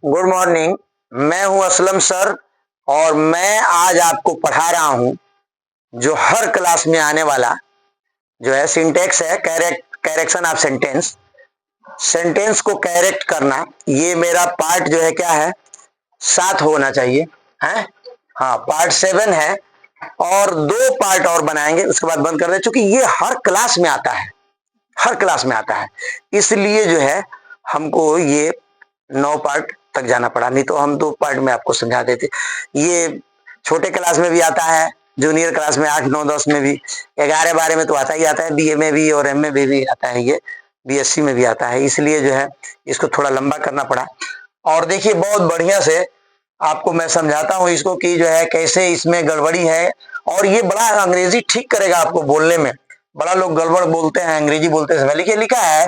Good morning. मैं हूं Aslam sir और मैं आज आपको पढ़ा रहा हूं जो हर क्लास में आने वाला जो है सिंटेक्स है, कैरेक्शन ऑफ सेंटेंस। सेंटेंस को कैरेक्ट करना, ये मेरा पार्ट जो है क्या है, 7 होना चाहिए है। हाँ, पार्ट 7 है और 2 पार्ट और बनाएंगे, उसके बाद बंद कर दें, क्योंकि ये हर क्लास में आता है, हर क्लास में आता है, इसलिए जो है हमको ये 9 पार्ट तक जाना पड़ा, नहीं तो हम 2 पार्ट में आपको समझा देते। ये छोटे क्लास में भी आता है, जूनियर क्लास में 8, 9, 10 में भी, 11, 12 में तो आता ही आता है, बीए में भी और एमए में भी आता है, ये बीएससी में भी आता है, इसलिए जो है इसको थोड़ा लंबा करना पड़ा। और देखिए बहुत बढ़िया से आपको मैं समझाता हूं इसको कि जो है कैसे इसमें गड़बड़ी है, और ये बड़ा अंग्रेजी ठीक करेगा आपको बोलने में। बड़ा लोग गड़बड़ बोलते हैं अंग्रेजी बोलते समय, लिखिए लिखा है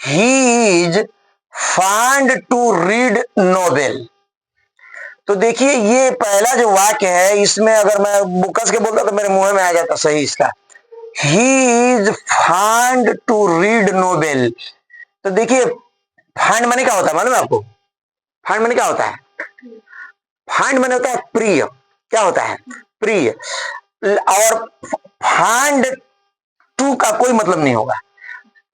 he is fond to read novel. तो देखिए ये पहला जो वाक्य है, इसमें अगर मैं बुकस के बोलता तो मेरे मुंह में आ जाता सही इसका, he is fond to read novel. तो देखिए फांड माने क्या होता है मालूम है आपको? फांड माने क्या होता है? फांड माने होता है प्रिय। क्या होता है? प्रिय। और फांड टू का कोई मतलब नहीं होगा,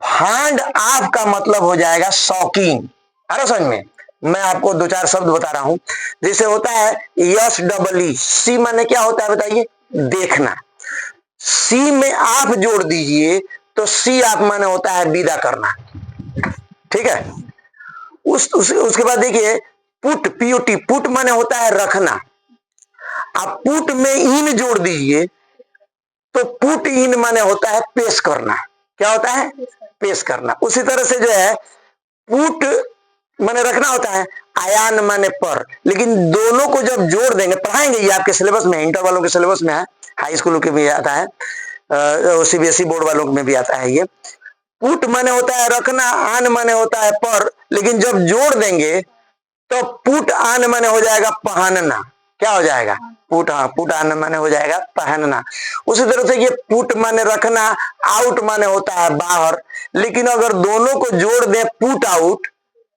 फांड ऑफ का मतलब हो जाएगा शौकीन। आ रहा समझ में? मैं आपको 2-4 शब्द बता रहा हूं, जैसे होता है यस डबल ई, सी माने क्या होता है बताइए? देखना। सी में आप जोड़ दीजिए तो सी आप माने होता है विदा करना, ठीक है। उसके बाद देखिए पुट, पीओटी, पुट माने होता है रखना। आप पुट में इन जोड़ दीजिए तो पुट इन माने होता है पेश करना। क्या होता है? पेश करना। उसी तरह से जो है पुट माने रखना होता है, आयान माने पर, लेकिन दोनों को जब जोड़ देंगे, पढ़ाएंगे ये आपके सिलेबस में, इंटर वालों के सिलेबस में है, हाई स्कूल के भी आता है, सीबीएसई बोर्ड वालों में भी आता है। ये पुट माने होता है रखना, आन माने होता है पर, लेकिन जब जोड़ देंगे तो पुट आन माने हो जाएगा पहनना। क्या हो जाएगा? पुट, हाँ, पुट आन माने हो जाएगा पहनना। उसी तरह से ये पुट माने रखना, आउट माने होता है बाहर, लेकिन अगर दोनों को जोड़ दें पुट आउट,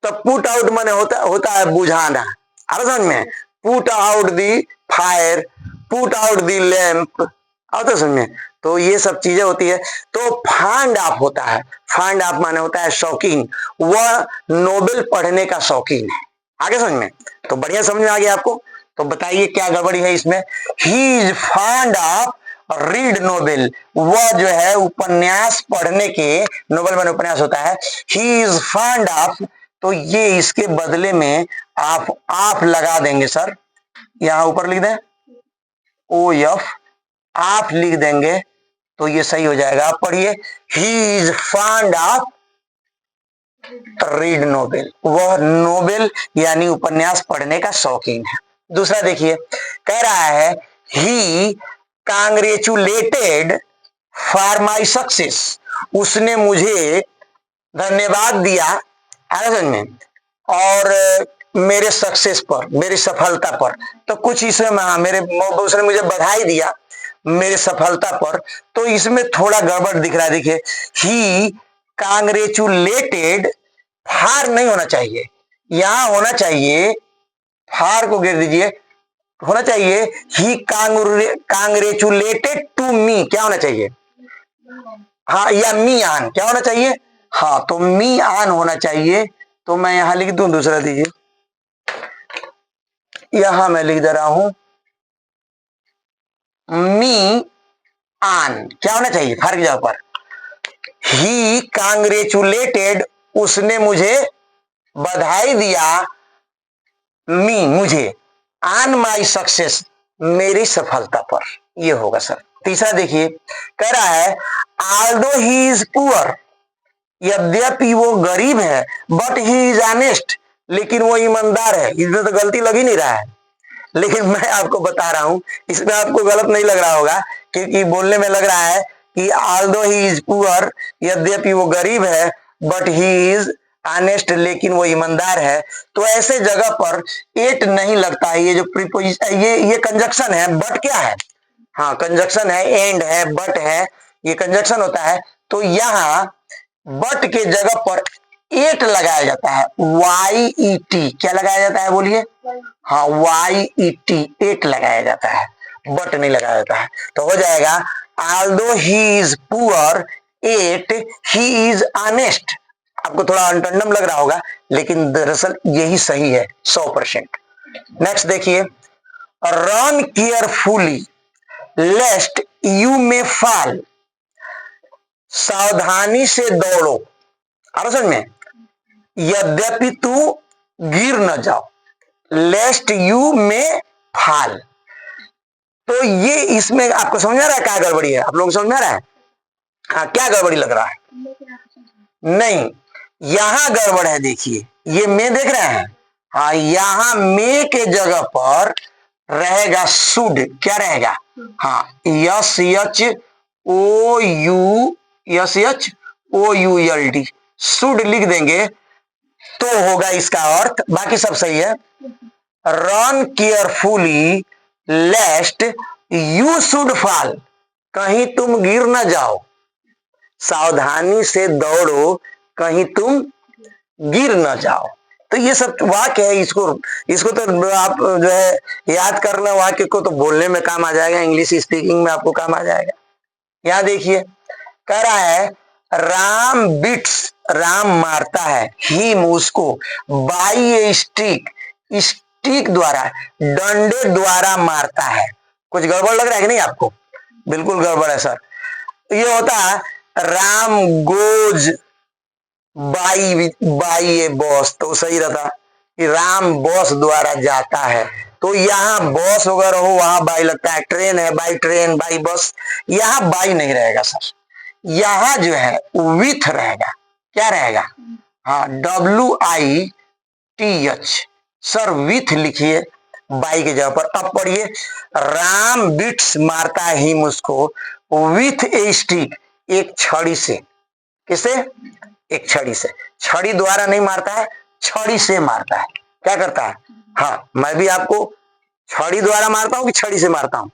तो पुट आउट माने होता है बुझाना। समझ में? Put out the fire, put out the lamp, आता समझ में? तो ये सब चीजें होती है। तो फांड ऑफ होता है, फांड ऑफ माने होता है शौकीन, वह नोबेल पढ़ने का शौकीन है। आगे समझ में? तो बढ़िया समझ में आ गया आपको? तो बताइए क्या गड़बड़ी है इसमें? He is fond of read novel, वह जो है उपन्यास पढ़ने के, नोवेल माने उपन्यास होता है, ही इज फांड ऑफ, तो ये इसके बदले में आप लगा देंगे सर, यहां ऊपर लिख दें ओ एफ, आप लिख देंगे तो ये सही हो जाएगा। आप पढ़िए, he is fond of read novel, वह नोवेल यानी उपन्यास पढ़ने का शौकीन है। दूसरा देखिए, कह रहा है ही कांग्रेचुलेटेड फॉर माई सक्सेस, उसने मुझे धन्यवाद दिया, समझ में, और मेरे सक्सेस पर, मेरी सफलता पर। तो कुछ इसमें उसने मुझे बधाई दिया मेरे सफलता पर, तो इसमें थोड़ा गड़बड़ दिख रहा है। देखिए ही कांग्रेचुलेटेड, फार नहीं होना चाहिए, यहां होना चाहिए, फार को गिर दीजिए, होना चाहिए ही कांग्रेचुलेटेड टू मी। क्या होना चाहिए? हाँ, या मी आन, क्या होना चाहिए? हाँ, तो मी आन होना चाहिए। तो मैं यहां लिख दूं, दूसरा दीजिए, यहां मैं लिख दे रहा हूं मी आन। क्या होना चाहिए? फार की जगह पर ही कांग्रेचुलेटेड, उसने मुझे बधाई दिया, मी मुझे, आन माई सक्सेस, मेरी सफलता पर। ये होगा सर। तीसरा देखिए, कह रहा है आल्दो ही इज पुअर, यद्यपि वो गरीब है, बट ही इज ऑनेस्ट, लेकिन वो ईमानदार है। इसमें तो गलती लग ही नहीं रहा है, लेकिन मैं आपको बता रहा हूं, इसमें आपको गलत नहीं लग रहा होगा, क्योंकि बोलने में लग रहा है कि आल्दो ही इज पुअर, यद्यपि वो गरीब है, बट ही इज ऑनेस्ट, लेकिन वो ईमानदार है। तो ऐसे जगह पर एट नहीं लगता है, ये जो प्रीपोजिशन, ये कंजक्शन है, बट क्या है? हाँ, कंजक्शन है, एंड है, बट है, ये कंजक्शन होता है। तो यहां बट के जगह पर एट लगाया जाता है, YET, क्या लगाया जाता है बोलिए? हाँ, YET, एट लगाया जाता है, बट नहीं लगाया जाता है। तो हो जाएगा although he is poor yet he is honest। आपको थोड़ा अंटंडम लग रहा होगा, लेकिन दरअसल यही सही है 100%। नेक्स्ट देखिए, run carefully लेस्ट you may fall, सावधानी से दौड़ो, आ रहा समझ में, यद्यपि तू गिर न जाओ, लेस्ट यू में फाल। तो ये इसमें आपको समझ आ रहा है क्या गड़बड़ी है? आप लोगों को समझ में आ रहा है? हाँ, क्या गड़बड़ी लग रहा है? नहीं, यहां गड़बड़ है, देखिए ये मैं देख रहे हैं, हाँ यहां मे के जगह पर रहेगा शुड, क्या रहेगा? हाँ, SHOULD, शुड लिख देंगे तो होगा इसका अर्थ, बाकी सब सही है। Run carefully लेस्ट you should fall, कहीं तुम गिर न जाओ, सावधानी से दौड़ो कहीं तुम गिर न जाओ। तो ये सब वाक्य है, इसको तो आप जो है याद करना, वाक्य को तो बोलने में काम आ जाएगा, इंग्लिश स्पीकिंग में आपको काम आ जाएगा। यहां देखिए, कह रहा है राम बिट्स, राम मारता है, हिम उसको, बाई ए स्टिक, स्टिक द्वारा, डंडे द्वारा मारता है। कुछ गड़बड़ लग रहा है कि नहीं आपको? बिल्कुल गड़बड़ है सर। ये होता है Ram goes by A boss, तो सही रहता कि राम बॉस द्वारा जाता है। तो यहाँ बॉस वगैरह हो वहां बाई लगता है, ट्रेन है बाई ट्रेन, बाई बस, यहाँ बाई नहीं रहेगा सर, यहाँ जो है विथ रहेगा। क्या रहेगा? हाँ, WITH, सर विथ लिखिए बाई की जगह पर। अब पढ़िए, राम बिट्स मारता है हिम उसको, विथ ए स्टिक, एक छड़ी से। किसे? एक छड़ी से। छड़ी द्वारा नहीं मारता है, छड़ी से मारता है। क्या करता है? हाँ, मैं भी आपको छड़ी द्वारा मारता हूं कि छड़ी से मारता हूं?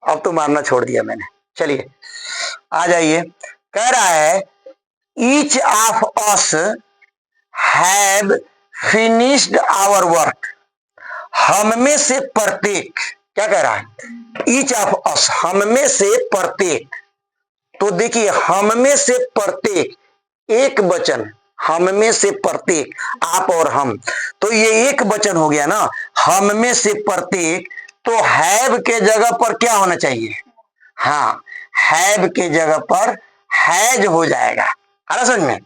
अब तो मारना छोड़ दिया मैंने। चलिए आ जाइए, कह रहा है each of us have finished our work, हम में से प्रत्येक, क्या कह रहा है? ईच ऑफ अस, हम में से प्रत्येक। तो देखिए, हम में से प्रत्येक, एक वचन, हम में से प्रत्येक, आप और हम, तो ये एक वचन हो गया ना, हम में से प्रत्येक। तो हैव के जगह पर क्या होना चाहिए? हाँ, हैव के जगह पर हैज हो जाएगा, है ना समझ में।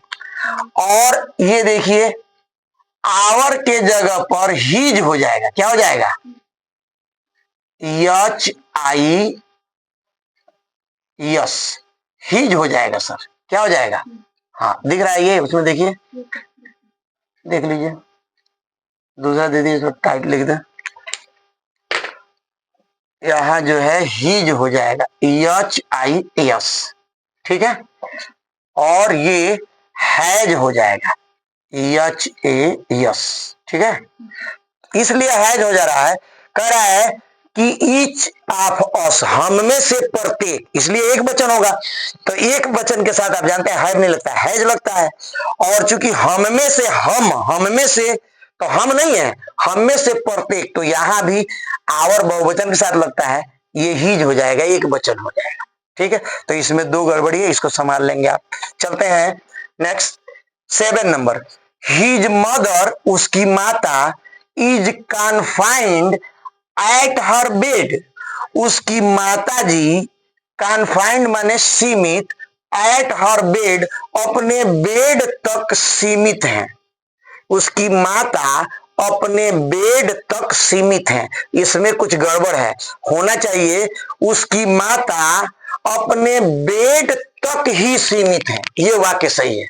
और ये देखिए, आवर के जगह पर हीज हो जाएगा। क्या हो जाएगा? HIS, हीज हो जाएगा सर। क्या हो जाएगा? हाँ, दिख रहा है ये उसमें, देखिए देख लीजिए, दूसरा दे दीजिए, टाइट लिख दे, यहाँ जो है हीज हो जाएगा, HIS, ठीक है। और ये हैज हो जाएगा, HAS, ठीक है। इसलिए हैज हो जा रहा है, कह रहा है कि ईच ऑफ अस, हम में से प्रत्येक, इसलिए एक वचन होगा। तो एक वचन के साथ आप जानते हैं हैव नहीं लगता है, हैज लगता है। और चूंकि हम में से, हम में से, तो हम नहीं है, हम में से प्रत्येक, तो यहां भी आवर बहुवचन के साथ लगता है, ये हीज हो जाएगा, एक वचन हो जाएगा, ठीक है। तो इसमें दो गड़बड़ी है, इसको संभाल लेंगे आप। चलते हैं नेक्स्ट, 7 नंबर, हिज मदर, उसकी माता, is confined eight her bed, उसकी माता जी, कन्फाइंड माने सीमित, एट हर बेड, अपने बेड तक सीमित हैं। उसकी माता अपने बेड तक सीमित हैं, इसमें कुछ गड़बड़ है, होना चाहिए उसकी माता अपने बेड तक ही सीमित है, ये वाक्य सही है।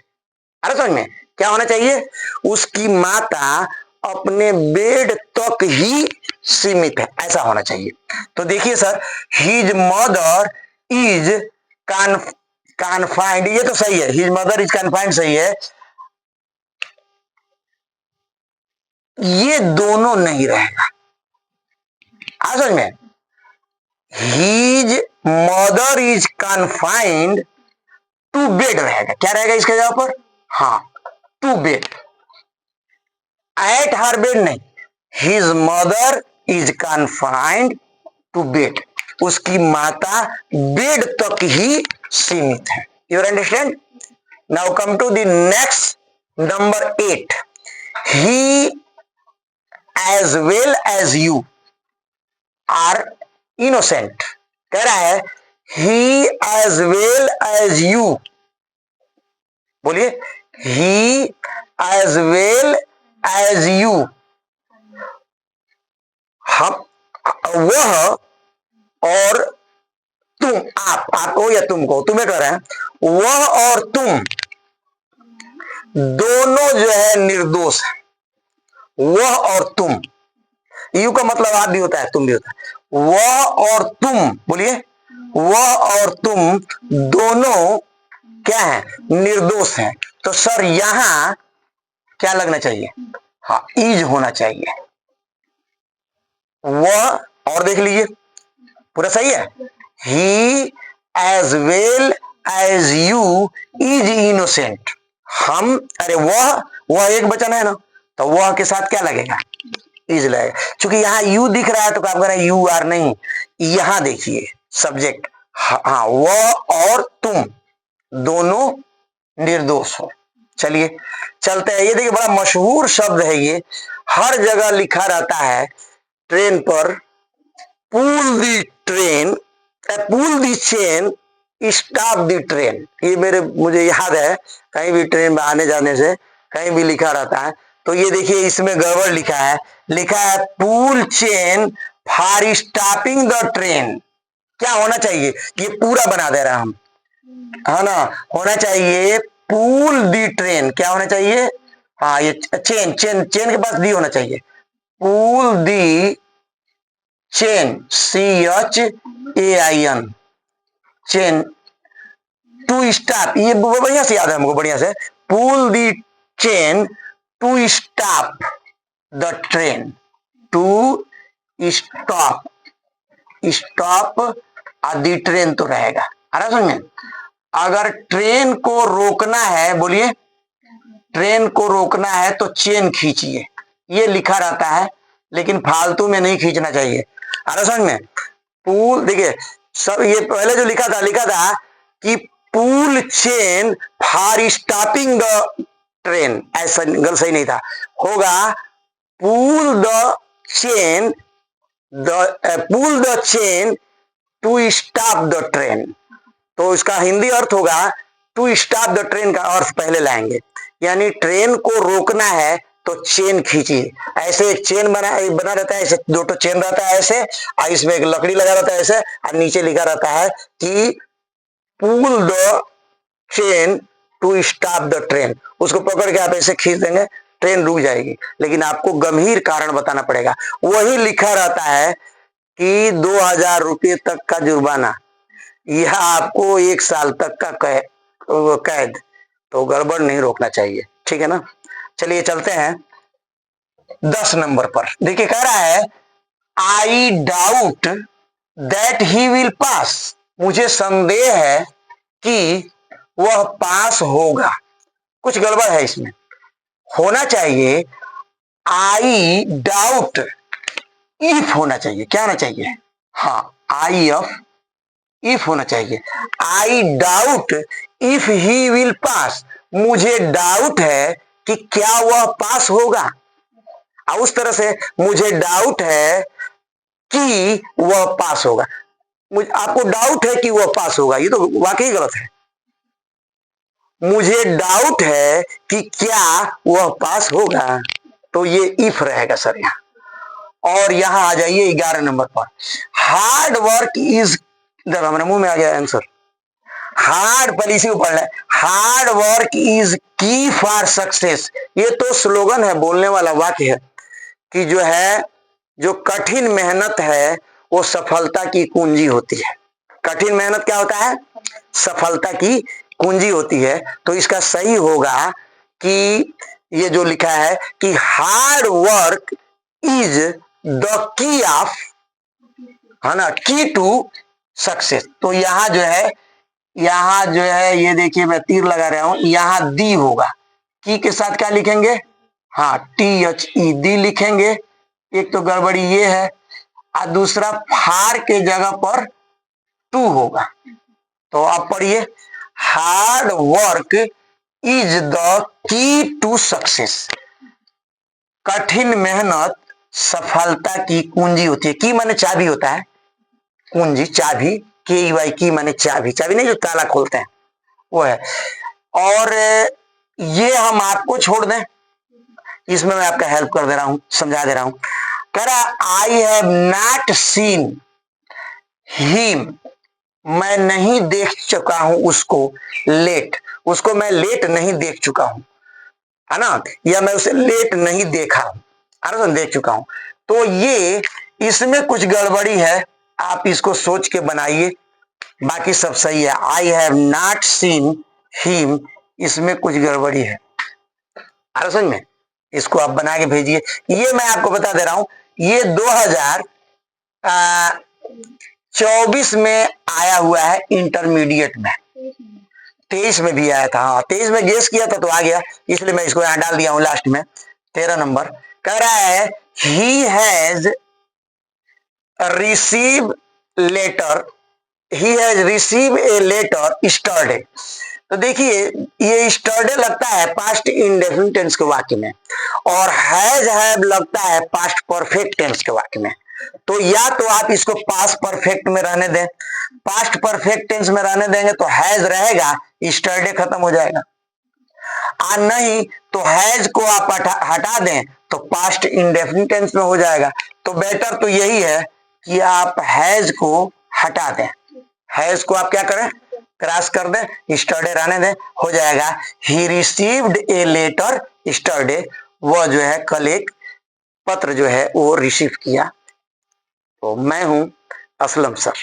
अरे समझ में, क्या होना चाहिए? उसकी माता अपने बेड तक ही सीमित है, ऐसा होना चाहिए। तो देखिए sir, his mother is confined, ये तो सही है, हिज मदर इज कन्फाइंड सही है, ये दोनों नहीं रहेगा। आ समझ में, his mother is confined to bed रहेगा, क्या रहेगा इसके जगह पर? हाँ, to bed, at her bed नहीं, his mother is confined to bed, उसकी माता बेड तक ही सीमित है। You understand? Now come to the next number 8, he as well as you are innocent. कह रहा है he as well as you, बोलिए, he as well as you, हम, वह और तुम, आप हो या तुमको, तुम्हें कह रहे हैं, वह और तुम दोनों जो है निर्दोष है। वह और तुम, यू का मतलब आप भी होता है, तुम भी होता है। वह और तुम, बोलिए, वह और तुम दोनों क्या है? निर्दोष हैं। तो सर यहां क्या लगना चाहिए? हाँ, इज होना चाहिए। वह, और देख लीजिए पूरा सही है, he as well as you is innocent. हम, अरे वह एक वचन है ना, तो वह के साथ क्या लगेगा? इज लगेगा। क्योंकि यहां यू दिख रहा है तो आप कह रहे हैं यू आर नहीं, यहां देखिए सब्जेक्ट, हाँ, वह और तुम दोनों निर्दोष हो। चलिए चलते हैं, ये देखिए बड़ा मशहूर शब्द है, ये हर जगह लिखा रहता है ट्रेन पर, pull the train, pull the chain, stop the train. ये मुझे याद है, कहीं भी ट्रेन में आने जाने से कहीं भी लिखा रहता है। तो ये देखिए इसमें गड़बड़ लिखा है pull chain for stopping the train. क्या होना चाहिए? ये पूरा बना दे रहा हम, है ना, होना चाहिए पुल दी ट्रेन। क्या होना चाहिए? हाँ, ये चेन, चेन, चेन के पास दी होना चाहिए, pull the chain, CHAIN, chain to stop. ये बढ़िया से याद है हमको, बढ़िया से, pull the chain to stop the train, to stop, stop the train तो रहेगा। आ रहा समझ में? अगर ट्रेन को रोकना है, बोलिए, ट्रेन को रोकना है तो चेन खींचिए, ये लिखा रहता है, लेकिन फालतू में नहीं खींचना चाहिए। आ रहा समझ में? पुल, देखिए सब, ये पहले जो लिखा था कि pull chain for stopping the train, ऐसा गलत सही नहीं था, होगा pull the chain, pull the chain to stop the train. तो इसका हिंदी अर्थ होगा टू स्टॉप द ट्रेन, का अर्थ पहले लाएंगे, यानी ट्रेन को रोकना है तो चेन खींचिए। ऐसे एक चेन बना रहता है, ऐसे दो तो चेन रहता है ऐसे, और इसमें एक लकड़ी लगा रहता है ऐसे, और नीचे लिखा रहता है कि pull the chain to stop the train. उसको पकड़ के आप ऐसे खींच देंगे, ट्रेन रुक जाएगी, लेकिन आपको गंभीर कारण बताना पड़ेगा। वही लिखा रहता है कि 2000 रुपये तक का जुर्माना या आपको 1 साल तक का कैद, तो गड़बड़ नहीं रोकना चाहिए, ठीक है ना। चलिए चलते हैं 10 नंबर पर। देखिए कह रहा है I doubt that he will pass, मुझे संदेह है कि वह पास होगा। कुछ गड़बड़ है इसमें, होना चाहिए आई डाउट इफ होना चाहिए। क्या होना चाहिए? हाँ, आई ऑफ इफ होना चाहिए। I doubt if he will pass, मुझे डाउट है कि क्या वह पास होगा। और उस तरह से मुझे डाउट है कि वह पास होगा। आपको डाउट है कि वह पास होगा, ये तो वाकई गलत है। मुझे डाउट है कि क्या वह पास होगा, तो ये इफ रहेगा सर यहां। और यहां आ जाइए 11 नंबर पर, हार्ड वर्क इज, जब हमारे मुंह में आ गया आंसर, हार्ड, पर इसी को पढ़ लें, हार्ड वर्क इज की फॉर सक्सेस। ये तो स्लोगन है, बोलने वाला वाक्य है कि जो कठिन मेहनत है वो सफलता की कुंजी होती है। कठिन मेहनत क्या होता है? सफलता की कुंजी होती है। तो इसका सही होगा कि ये जो लिखा है कि हार्ड वर्क इज द की ऑफ, है ना, की टू सक्सेस। तो यहां जो है ये देखिए मैं तीर लगा रहा हूं, यहां दी होगा, की के साथ क्या लिखेंगे, हाँ THED लिखेंगे। एक तो गड़बड़ी ये है, और दूसरा फार के जगह पर टू होगा। तो आप पढ़िए, hard work is the key to success. कठिन मेहनत सफलता की कुंजी होती है। की माने चाबी होता है, कुंजी चाबी, KEY की माने चाबी, चाबी नहीं जो ताला खोलते हैं वो है। और ये हम आपको छोड़ दें, इसमें मैं आपका हेल्प कर दे रहा हूं, समझा दे रहा हूं। कह रहा I have not seen him, मैं नहीं देख चुका हूं उसको लेट, उसको मैं लेट नहीं देख चुका हूं, है ना, या मैं उसे लेट नहीं देखा हूं, देख चुका हूं। तो ये इसमें कुछ गड़बड़ी है, आप इसको सोच के बनाइए, बाकी सब सही है। I have not seen him, इसमें कुछ गड़बड़ी है, समझ में, इसको आप बना के भेजिए। ये मैं आपको बता दे रहा हूं, ये 2024 में आया हुआ है इंटरमीडिएट में, 23 में भी आया था, हाँ 23 में गेस किया था तो आ गया, इसलिए मैं इसको यहां डाल दिया हूं लास्ट में। 13 नंबर कह रहा है he has receive letter, he has receive a letter yesterday. तो देखिए ये स्टरडे लगता है पास्ट इंडेफिनिट टेंस के वाक्य में, और हैव लगता है पास्ट परफेक्ट टेंस के वाक्य में। तो या तो आप इसको पास्ट परफेक्ट में रहने दें, पास्ट परफेक्ट टेंस में रहने देंगे तो हैज रहेगा, स्टरडे खत्म हो जाएगा, और नहीं तो हैज को आप हटा दें तो पास्ट इंडेफिनिट टेंस में हो जाएगा। तो बेटर तो यही है कि आप हैज को हटा दें, हैज को आप क्या करें, क्रॉस कर दें, स्टरडे रहने दें, हो जाएगा ही रिसीव्ड ए लेटर स्टरडे, वो जो है कल एक पत्र जो है वो रिसीव किया। तो मैं हूं असलम सर।